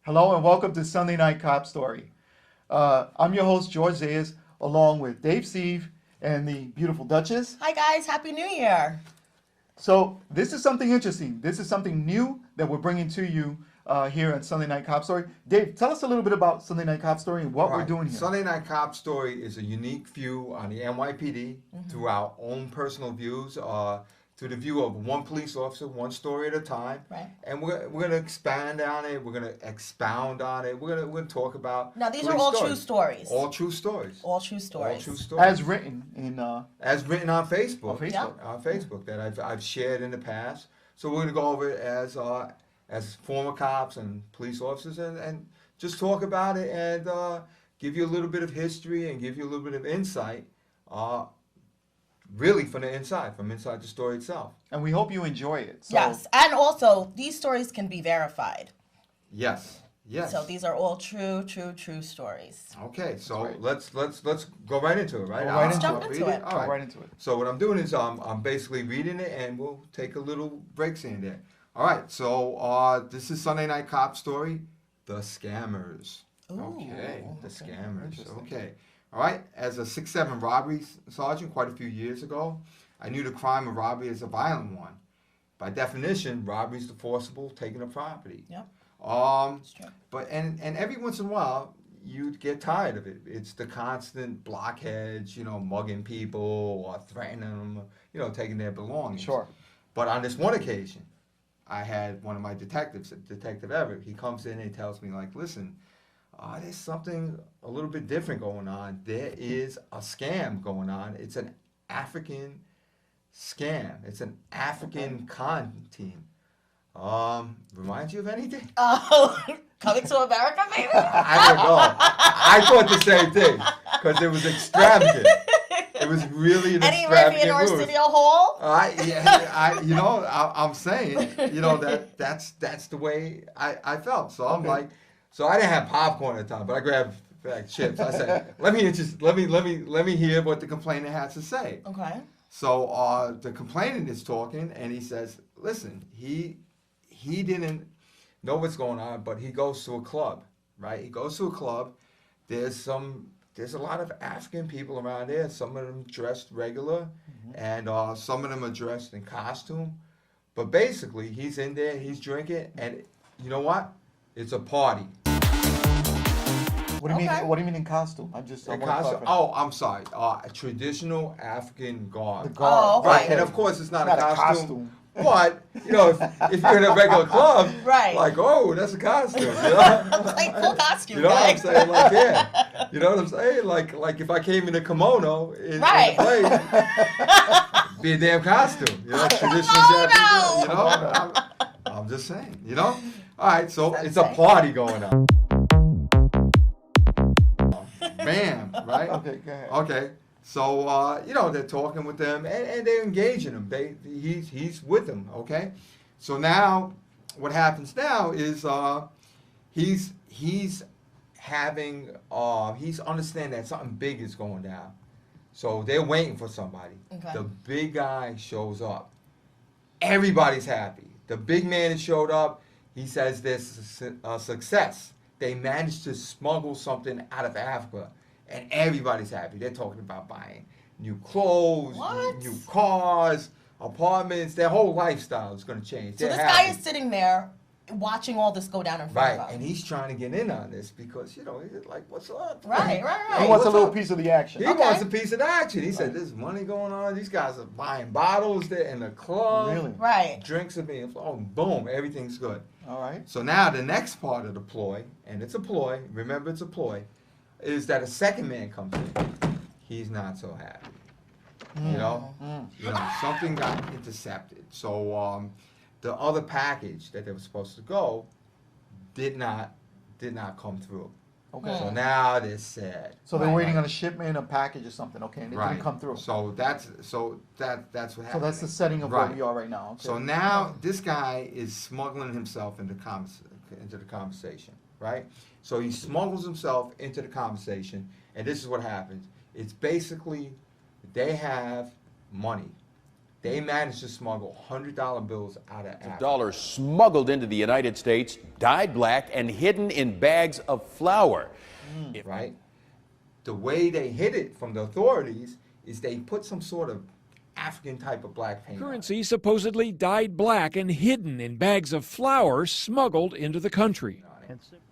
Hello and welcome to Sunday Night Cop Story. I'm your host, Jorge, along with Dave Steve and the beautiful Duchess. Hi guys, Happy New Year. So this is something interesting. This is something new that we're bringing to you here on Sunday Night Cop Story. Dave, tell us a little bit about Sunday Night Cop Story and what we're doing here. Sunday Night Cop Story is a unique view on the NYPD through our own personal views, through the view of one police officer, one story at a time. Right. And we're going to expand on it. We're going to expound on it. We're going to talk about. Now these are all true stories. All true stories. All true stories. All true stories. As written in As written on Facebook. On Facebook. Yep. On Facebook that I've shared in the past. So we're going to go over it as former cops and police officers and just talk about it and give you a little bit of history and give you a little bit of insight, really from inside the story itself. and we hope you enjoy it. So, Yes, and also these stories can be verified. Yes. So these are all true stories. Okay, so right. let's go right into it, right? Go right Let's into jump it. into Read it. All Go right. right into it. So what I'm doing is I'm basically reading it, and we'll take a little breaks in there. All right. So this is Sunday Night Cop Story, The Scammers. Ooh, Okay, the scammers. Interesting. Okay. All right. As a 6'7" robbery sergeant quite a few years ago, I knew the crime of robbery is a violent one. By definition, robbery is the forcible taking of property. Yep. Um, It's true. but and every once in a while, you'd get tired of it. It's the constant blockheads, mugging people or threatening them, taking their belongings. Sure. But on this one occasion, I had one of my detectives, Detective Everett. He comes in and he tells me, like, listen, there's something a little bit different going on. There is a scam going on. It's an African scam. It's an African con team. Reminds you of anything? Oh, coming to America, maybe? I don't know. I thought the same thing because it was extravagant. It was really an Any extravagant Arabian move. Arsenio Hall? I'm saying, that's the way I felt. So I'm Okay. like, so I didn't have popcorn at the time, but I grabbed back chips. I said, let me hear what the complainant has to say. Okay. So the complainant is talking, and he says, listen, he didn't know what's going on, but he goes to a club, right? He goes to a club. There's a lot of African people around there. Some of them dressed regular, and some of them are dressed in costume. But basically, he's in there, he's drinking, and you know what? It's a party. What do you Okay. mean? What do you mean in costume? I In wanna costume. clarify. Oh, I'm sorry. A traditional African garb. The guard. Oh, okay. Right, and of course it's not a Not a costume. costume. But if you're in a regular club, Right. like, oh, that's a costume. Like full costume, You know what I'm guys. saying? Like, yeah. You know what I'm saying? Like if I came in a kimono in Right. the place, be a damn costume. Traditional Kimono! Japanese. I'm just saying. All right, so That's it's a insane. party going on. Bam, right? Okay, go ahead. Okay. So they're talking with them and they're engaging him. He's with them. Okay. So now, what happens now is he's understanding that something big is going down. So they're waiting for somebody. Okay. The big guy shows up. Everybody's happy. The big man has showed up. He says there's a success. They managed to smuggle something out of Africa, and everybody's happy. They're talking about buying new clothes, What? new cars, apartments. Their whole lifestyle is going to change. So They're this guy happy. is sitting there watching all this go down in front Right, of him. and he's trying to get in on this because, he's like, what's up? Right. He Hey, wants a what's little up? piece of the action. He Okay. wants a piece of the action. He said, there's money going on. These guys are buying bottles. They're in the club. Really? Right. Drinks are being flown. Boom, everything's good. All right. So now the next part of the ploy, and it's a ploy, remember it's a ploy, is that a second man comes in. He's not so happy. Something got intercepted. So the other package that they were supposed to go did not come through. Okay. So now they're sad. So they're Right. waiting on a shipment, a package, or something. Okay, and it didn't come through. So that's what happened. So that's the setting of where we are right now. Okay. So now this guy is smuggling himself into the conversation, right? So he smuggles himself into the conversation, and this is what happens. It's basically they have money. They managed to smuggle $100 bills out of Africa. Dollars smuggled into the United States, dyed black, and hidden in bags of flour. Right? The way they hid it from the authorities is they put some sort of African type of black paint on it. Currency supposedly dyed black and hidden in bags of flour smuggled into the country.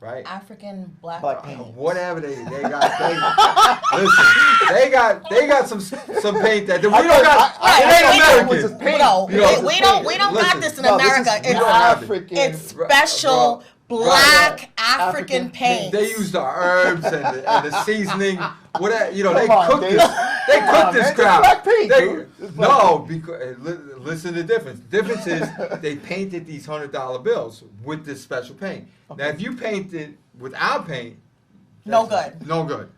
Right? African black paint. Whatever they got, listen, they got some paint that we don't got. Right, It ain't American. paint. No, You know, we don't got listen, this in no, this is America. we don't have it. African. It's special black African paint. They use the herbs and the seasoning. Whatever, you know, they Come on, cook Dave. this. They Come cook on, this man, it's crowd. black paint, dude. It's black No, because listen to the difference. The difference is they painted these $100 bills with this special paint. Now, if you painted without paint, No that's good. No good.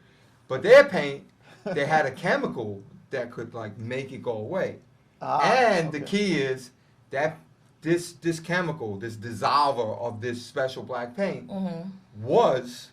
But their paint, they had a chemical that could like make it go away. And the key is that this chemical, this dissolver of this special black paint, was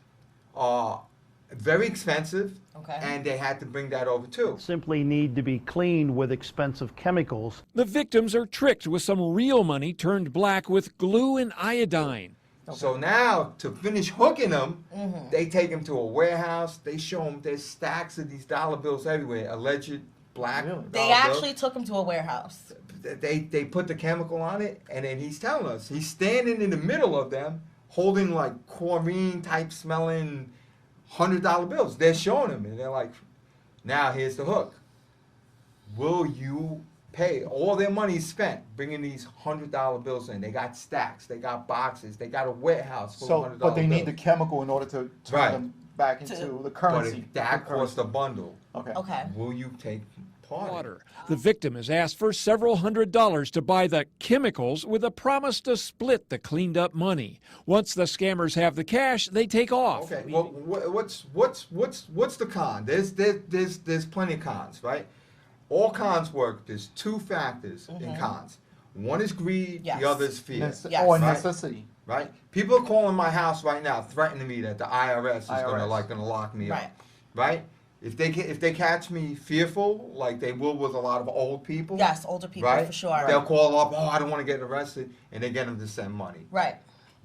very expensive. Okay. And they had to bring that over too. Simply need to be cleaned with expensive chemicals. The victims are tricked with some real money turned black with glue and iodine. So now, to finish hooking them, they take them to a warehouse. They show them there's stacks of these dollar bills everywhere, alleged black dollar They actually took him to a warehouse. They put the chemical on it, and then he's telling us he's standing in the middle of them, holding like chlorine type smelling $100 bills. They're showing him, and they're like, "Now here's the hook. Will you pay?" All their money is spent bringing these $100 bills in. They got stacks, they got boxes, they got a warehouse full of $100 But they need bills. the chemical in order to turn Right. them back into the But currency. if that the costs a currency. bundle, Okay. will you take part? Water. The victim is asked for several $100s to buy the chemicals with a promise to split the cleaned up money. Once the scammers have the cash, they take off. Okay. Well, what's the con? There's plenty of cons, right? All cons work. There's two factors in cons. One is greed. Yes. The other is fear. Yes. Or Right. necessity. Right? People are calling my house right now, threatening me that the IRS is gonna IRS. lock me Right. up. Right? If they catch me fearful, like they will with a lot of old people. Yes, older people right? for sure. They'll call up. Oh, I don't want to get arrested, and they get them to send money. Right.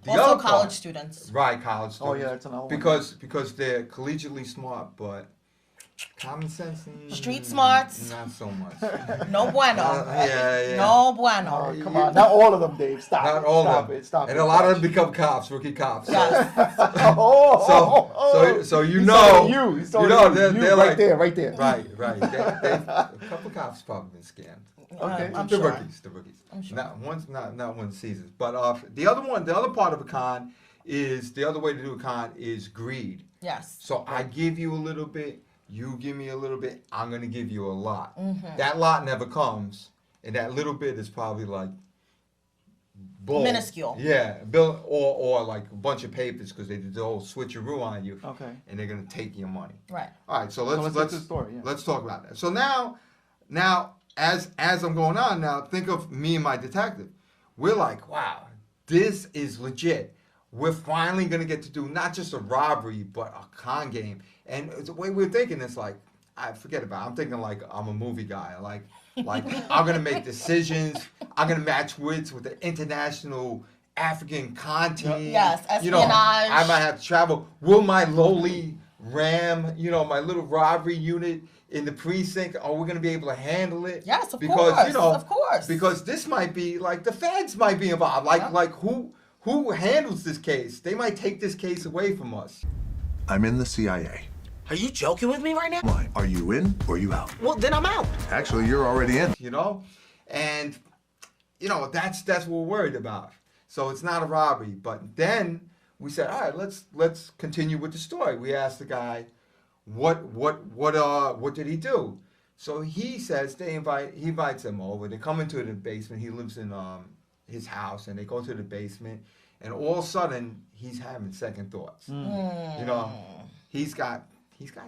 The Also other college part- students. Right, college Oh, students. yeah, that's another one. Because they're collegiately smart, but common sense. Street smarts. Not so much. No bueno. Yeah. No bueno. Oh, come on. Not all of them, Dave. Stop Not it. all Stop of them. it. Stop And it. a lot of them become cops, rookie cops. So, Yes. so you He's know, talking to you. He's talking to they're you. like right there, right there. Right. A couple cops probably been scammed. Okay. I'm the sure. rookies. I'm sure. Not one season. But the other part of a con is the other way to do a con is greed. Yes. So I give you a little bit, you give me a little bit, I'm gonna give you a lot. Mm-hmm. That lot never comes, and that little bit is probably like bull. Minuscule. Yeah, bill or like a bunch of papers because they did the whole switcheroo on you. Okay. And they're gonna take your money. Right. All right, so let's let's get to the story, yeah. let's talk about that. So now as I'm going on now, think of me and my detective. We're like, wow, this is legit. We're finally gonna get to do not just a robbery, but a con game. And the way we're thinking is like, I forget about it. I'm thinking like I'm a movie guy. Like I'm gonna make decisions. I'm gonna match wits with the international African con team. Yes, You know, espionage. I might have to travel. Will my lowly ram, my little robbery unit in the precinct, are we gonna be able to handle it? Yes, of because, course, of course. Because this might be like the feds might be involved. Like who handles this case? They might take this case away from us. I'm in the CIA. Are you joking with me right now? Why? Are you in or you out? Well, then I'm out. Actually, you're already in. And that's what we're worried about. So it's not a robbery. But then we said, all right, let's continue with the story. We asked the guy, what did he do? So he says he invites them over. They come into the basement. He lives in his house, and they go to the basement, and all of a sudden he's having second thoughts. He's got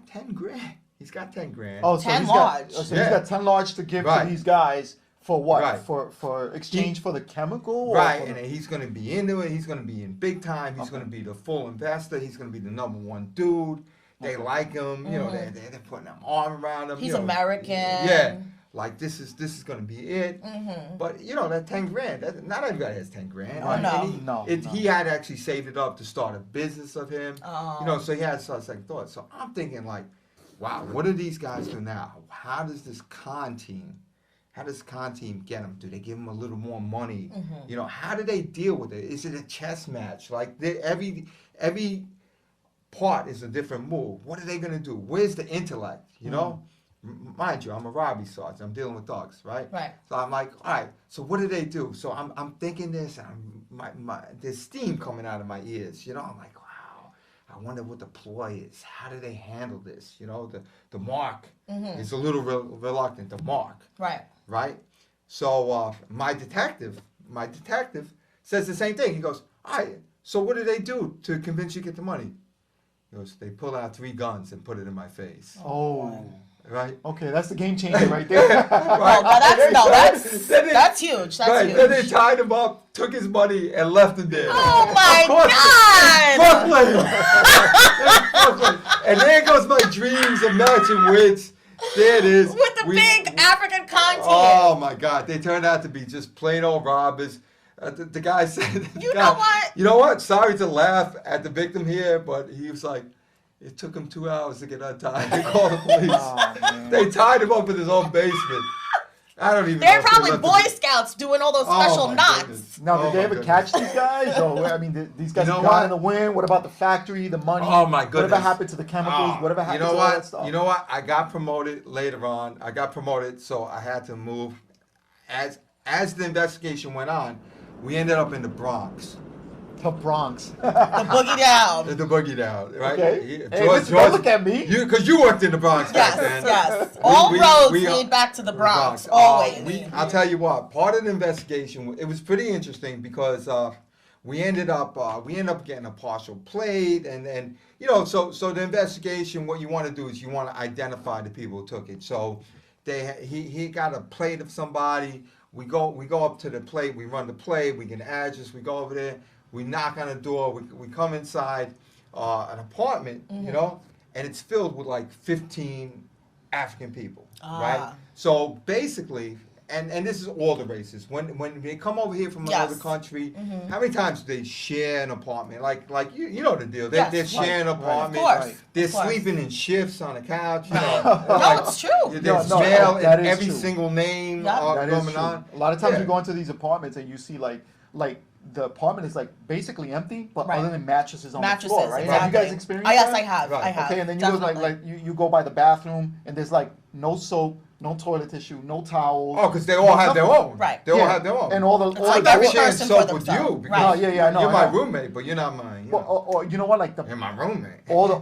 10 grand. He's got 10 grand. Oh, so 10 he's large. got, so Yeah. he's got 10 large to give Right. to these guys for what? Right. For exchange for the chemical? Or Right, for and the- then he's going to be into it. He's going to be in big time. He's going to be the full investor. He's going to be the #1 dude. They like him. They're putting an arm around him. He's American. Yeah. like this is gonna be it. But you know that 10 grand, not everybody has 10 grand. Oh, no. No. He had actually saved it up to start a business of him. Oh. You know, so he had such second thoughts. So I'm thinking like, wow, what do these guys do now? How does this con team get them? Do they give them a little more money? You know, how do they deal with it? Is it a chess match? Like every part is a different move. What are they gonna do? Where's the intellect? You know, mind you, I'm a robbery sergeant. I'm dealing with thugs, right? Right. So I'm like, all right. So what do they do? So I'm thinking this. There's steam coming out of my ears. You know, I'm like, wow. I wonder what the ploy is. How do they handle this? You know, the mark is a little reluctant. The mark. Right. Right. So my detective says the same thing. He goes, all right. So what do they do to convince you to get the money? He goes, they pull out 3 guns and put it in my face. Oh. Right. Okay, that's the game changer right there. Well, that's huge. That's Right. huge. Then they tied him up, took his money, and left him there. Oh my Of course, God! Brooklyn. And there goes my dreams of matching wits. There it is. With the big African content. Oh my God! They turned out to be just plain old robbers. The guy said, know what? You know what? Sorry to laugh at the victim here, but he was like, it took him 2 hours to get untied and call the police. Oh, They tied him up in his own basement. I don't even know. They're if they probably left Boy him- Scouts doing all those Oh, special my knots. goodness. Now, did Oh, they my ever goodness. catch these guys? Or I mean, these guys You know have gone what? in the wind. What about the factory, the money? Oh my Whatever goodness. happened to the chemicals? Oh, Whatever happened you know to what? all that stuff? You know what? I got promoted later on. I got promoted, so I had to move. As the investigation went on, we ended up in the Bronx. The Bronx. The boogie down. The boogie down, right? Okay. Hey, listen, don't look at me. Because you worked in the Bronx back Yes, then. yes. All We- roads we- lead back to the Bronx. Uh, Always. I'll tell you what. Part of the investigation, it was pretty interesting because we ended up getting a partial plate, and you know, so the investigation. What you want to do is you want to identify the people who took it. So he got a plate of somebody. We go up to the plate. We run the plate. We get an address. We go over there. We knock on the door. We come inside an apartment, you know, and it's filled with like 15 African people, right? So basically, and this is all the races. When they come over here from another country, how many times do they share an apartment? Like you know the deal. They're sharing an apartment. Of course. They're Of course. sleeping in shifts on the couch. You know, No, it's true. There's No, mail that in is every true. single name Yeah. That is going true. on. A lot of times Yeah. you go into these apartments and you see like the apartment is like basically empty, but Right. other than mattresses on Mattresses, the floor, right? exactly. Have you guys experienced Oh, yes, that? I have. Right. I have. Okay, and then you go Definitely. like you go by the bathroom and there's like no soap, no toilet tissue, no towels. Oh, because they all have their own. Right. They all Yeah. have their own. And all the like the I'm every doors- sharing person soap for with themselves. you because Right. Oh, yeah, I know, you're I my know. roommate, but you're not mine. You Well, know. or you know what, like You're my roommate. all the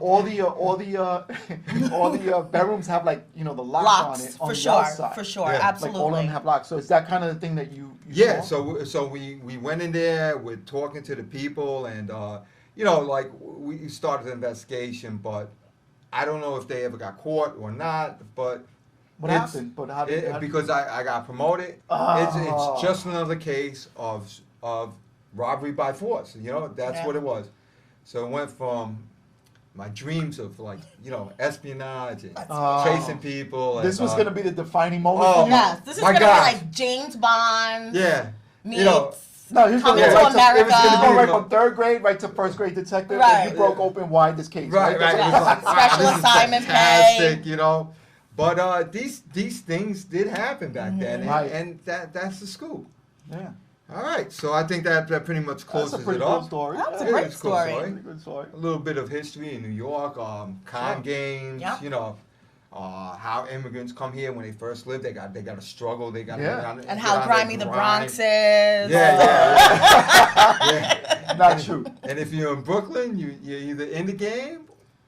bedrooms have like the locks Locks, on it for on the sure. outside. For sure. Yeah. Like Absolutely. all of them have locks. So is that kind of the thing that you Yeah, saw? so we went in there, we're talking to the people, and you know, like we started the investigation, but I don't know if they ever got caught or not. But What it's- happened? But how did because I got promoted. Oh. It's just another case of robbery by force. You know, that's Yeah. what it was. So it went from my dreams of like espionage and Oh. chasing people. this and, was gonna be the defining moment oh, for you? Yes. This is My going to be gosh. like James Bond. Yeah, Meets you know. No, he was Coming gonna to go right America. it was gonna go right Yeah. from third grade right to first grade detective, Right. and you broke open wide this case. Right. That's It what- was like, wow, Special this is assignment fantastic, pay. you know. But these things did happen back then, and, Right. and that's the scoop. Yeah, All right, so I think that pretty much that's closes a pretty it cool up. story. That's a Yeah, great it's a cool story. story. Pretty good story. A little bit of history in New York, con games, Yep. you know, how immigrants come here when they first live. They got to struggle. They got to Yeah. And how grimy the Bronx is. Yeah. Not true. And if you're in Brooklyn, you're either in the game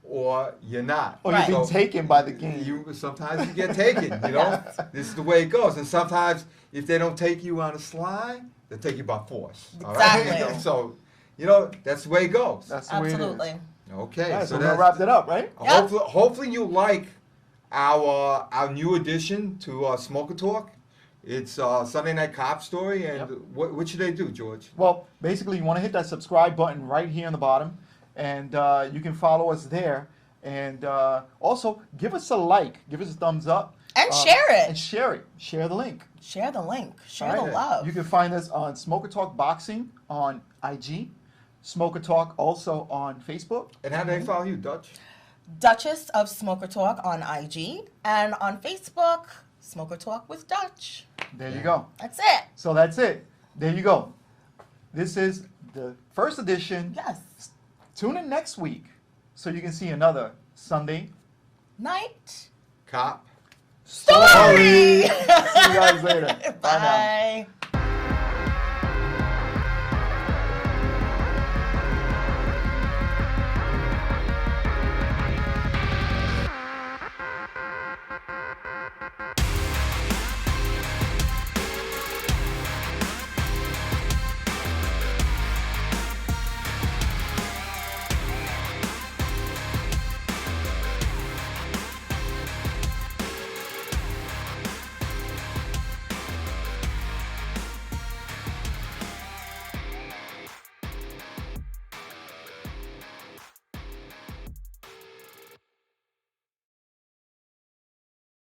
or you're not. Or you've been So- taken by the game. Sometimes you get taken, you know. This is the way it goes. And sometimes if they don't take you on a slide, they take you by force. All right? Exactly. So, you know, that's the way it goes. That's the way it is. Absolutely. Okay. All right, so so we're gonna that's wrap it up, right? Yep. hopefully you like our new addition to Smoker Talk. It's Sunday Night Cop Story, and Yep. what should they do, George? Well, basically, you want to hit that subscribe button right here on the bottom, and you can follow us there. And also, give us a like, give us a thumbs up. And share it. And share it. Share the link. Share the link. Share All the right? love. You can find us on Smoker Talk Boxing on IG. Smoker Talk also on Facebook. And how do they follow you, Dutch? Duchess of Smoker Talk on IG. And on Facebook, Smoker Talk with Dutch. There you go. That's it. So that's it. There you go. This is the first edition. Yes. Tune in next week so you can see another Sunday Night. Cop. Story. See you guys later. Bye now. Bye.